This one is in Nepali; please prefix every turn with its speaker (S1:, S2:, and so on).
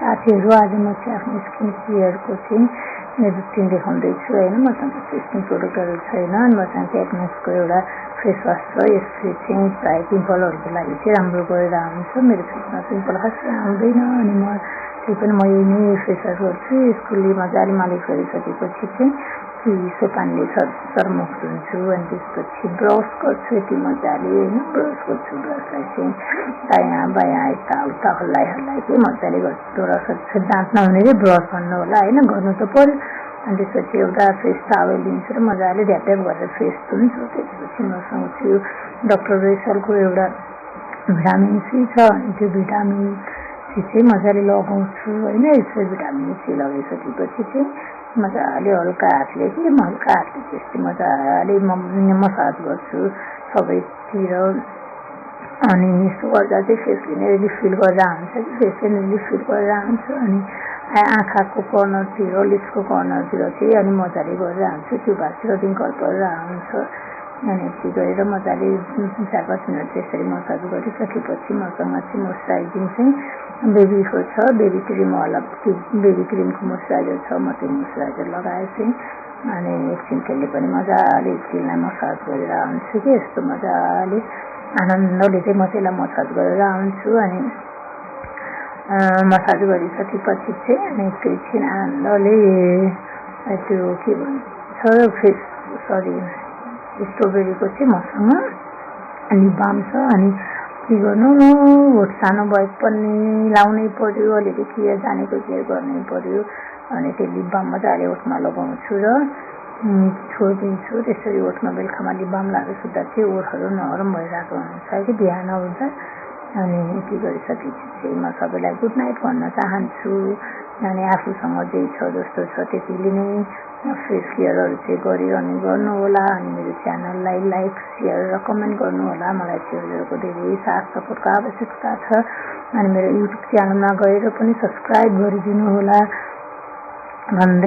S1: साथीहरू आज म चाहिँ आफ्नो स्किन केयरको चाहिँ रुटिन देखाउँदैछु होइन। मसँग स्किन प्रोडक्टहरू छैन अनि मसँग चाहिँ एडमासको एउटा फेस वास छ। यसले चाहिँ प्रायः पिम्पलहरूको लागि चाहिँ राम्रो गरेर आउँछ। मेरो फेसमा पिम्पल खासै आउँदैन अनि म त्यही पनि म यही नै फेस वास गर्छु। यसकोले मजाले मालिस गरिसकेपछि चाहिँ चिसो पानीले सर्मुख धुन्छु अनि त्यसपछि ब्रस गर्छु यति मजाले होइन। ब्रस गर्छु, ब्रसलाई चाहिँ दायाँ बायाँ यताउता हल्लाइ चाहिँ मजाले गर्छु। तर दाँत नहुनेले ब्रस भन्नु होला होइन, गर्नु त पर्यो। अनि त्यसपछि एउटा फेस टावल लिन्छु र मजाले ढ्याप ढ्याप गरेर फेस धुन्छु। त्यसपछि मसँग त्यो डक्टर रेसलको एउटा भिटामिन सी छ अनि त्यो भिटामिन सी चाहिँ मजाले लगाउँछु होइन। यसरी भिटामिन सी लगाइसकेपछि चाहिँ मजाले हल्का हातले त्यस्तै मजाले मसाज गर्छु सबैतिर। अनि यस्तो गर्दा चाहिँ फेसले नै रिलिफ फिल गरेर आउँछ कि फेसले नै रिलिफ फिल गरेर आउँछ। अनि आँखाको कर्नरतिर लिप्सको कर्नरतिर चाहिँ अनि मजाले गरेर आउँछु, त्यो भागतिर रिङ्कल गरेर आउँछ। अनि यति गरेर मजाले 4-5 मिनट त्यसरी मसाज गरिसकेपछि मसँग चाहिँ मोइस्चराइजिङ चाहिँ बेबीको छ, बेबी क्रिमवाला त्यो बेबी क्रिमको मोइस्चराइजर छ। म त्यो मोइस्चराइजर लगाए चाहिँ अनि एकछिन त्यसले पनि मजाले स्किनलाई मसाज गरेर आउँछु कि यस्तो मजाले आनन्दले चाहिँ म त्यसलाई मसाज गरेर आउँछु। अनि मसाज गरिसकेपछि चाहिँ अनि एकैछिन आनन्दले त्यो के भन्छ स्ट्रबेरीको चाहिँ मसँग लिप बाम छ। अनि के गर्नु होट सानो भए पनि लाउनै पर्यो, अलिअलि केयर जानेको केयर गर्नै पर्यो। अनि त्यो लिप बाम मजाले ओठमा लगाउँछु र छोडिदिन्छु। त्यसरी ओठमा बेलुकामा लिप बाम लगाएर सुत्दा चाहिँ ओठहरू नरम भइरहेको हुन्छ कि बिहान आउँदा। अनि यति गरिसकेपछि चाहिँ म सबैलाई गुड नाइट भन्न चाहन्छु। अनि आफूसँग जे छ जस्तो छ त्यतिले नै फेस केयरहरू चाहिँ गरिरहनु गर्नु होला। अनि मेरो च्यानललाई लाइक सेयर र कमेन्ट गर्नु होला। मलाई चाहिँ धेरै साथ सपोर्टको आवश्यकता छ। अनि मेरो युट्युब च्यानलमा गएर पनि सब्सक्राइब गरिदिनु होला भन्दै